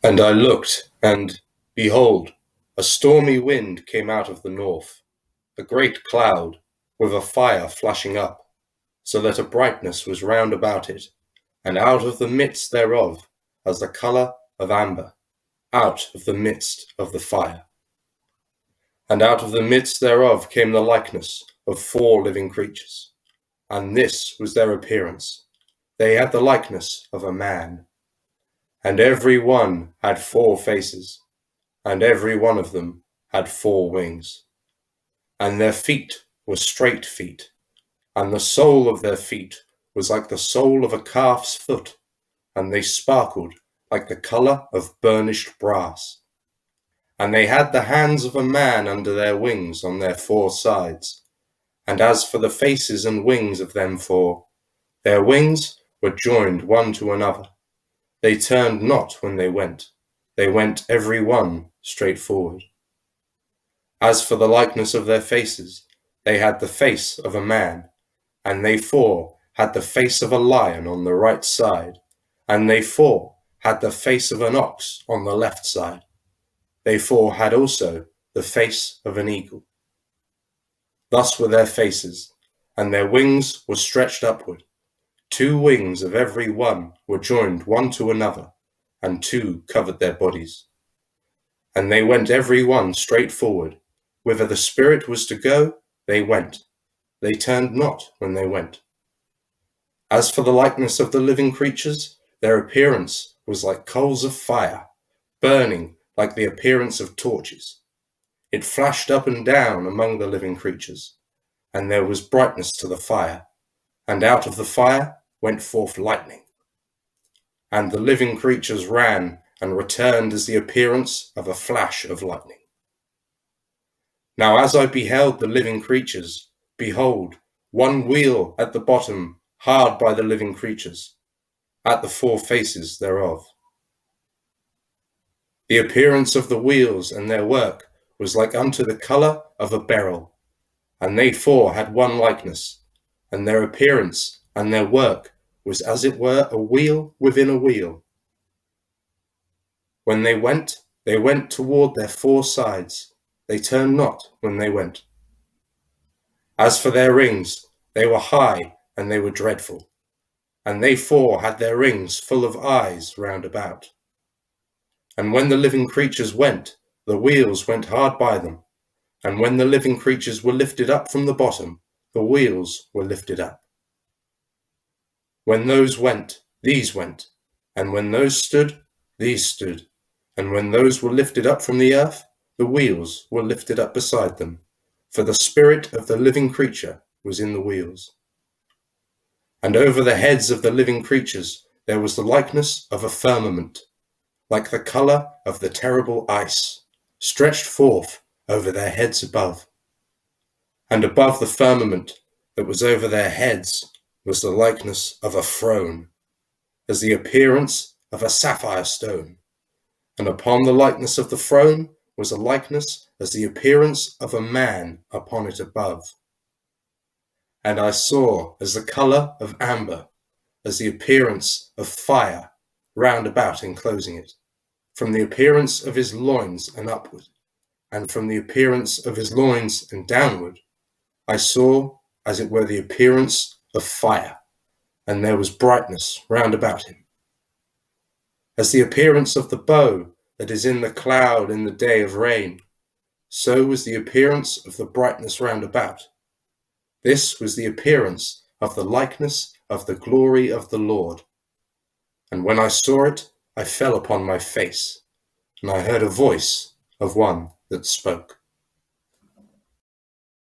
And I looked, and, behold, a stormy wind came out of the north, a great cloud, with a fire flashing up, so that a brightness was round about it, and out of the midst thereof, as the colour of amber, out of the midst of the fire. And out of the midst thereof came the likeness of 4 living creatures, and this was their appearance. They had the likeness of a man. And every one had 4 faces, and every one of them had 4 wings. And their feet were straight feet, and the sole of their feet was like the sole of a calf's foot, and they sparkled like the colour of burnished brass. And they had the hands of a man under their wings on their 4 sides. And as for the faces and wings of them 4, their wings were joined one to another. They turned not when they went every one straight forward. As for the likeness of their faces, they had the face of a man, and they 4 had the face of a lion on the right side, and they 4 had the face of an ox on the left side. They 4 had also the face of an eagle. Thus were their faces, and their wings were stretched upward. 2 wings of every one were joined one to another, and 2 covered their bodies. And they went every one straight forward. Whither the Spirit was to go, they went. They turned not when they went. As for the likeness of the living creatures, their appearance was like coals of fire, burning like the appearance of torches. It flashed up and down among the living creatures, and there was brightness to the fire, and out of the fire went forth lightning. And the living creatures ran and returned as the appearance of a flash of lightning. Now as I beheld the living creatures, behold, one wheel at the bottom, hard by the living creatures, at the 4 faces thereof. The appearance of the wheels and their work was like unto the colour of a beryl, and they 4 had one likeness, and their appearance and their work was as it were a wheel within a wheel. When they went toward their 4 sides. They turned not when they went. As for their rings, they were high, and they were dreadful. And they 4 had their rings full of eyes round about. And when the living creatures went, the wheels went hard by them. And when the living creatures were lifted up from the bottom, the wheels were lifted up. When those went, these went. And when those stood, these stood. And when those were lifted up from the earth, the wheels were lifted up beside them, for the spirit of the living creature was in the wheels. And over the heads of the living creatures there was the likeness of a firmament, like the colour of the terrible ice, stretched forth over their heads above. And above the firmament that was over their heads was the likeness of a throne, as the appearance of a sapphire stone. And upon the likeness of the throne was a likeness as the appearance of a man upon it above. And I saw as the colour of amber, as the appearance of fire round about enclosing it, from the appearance of his loins and upward, and from the appearance of his loins and downward, I saw as it were the appearance of fire, and there was brightness round about him. As the appearance of the bow that is in the cloud in the day of rain, so was the appearance of the brightness round about. This was the appearance of the likeness of the glory of the Lord. And when I saw it, I fell upon my face, and I heard a voice of one that spoke.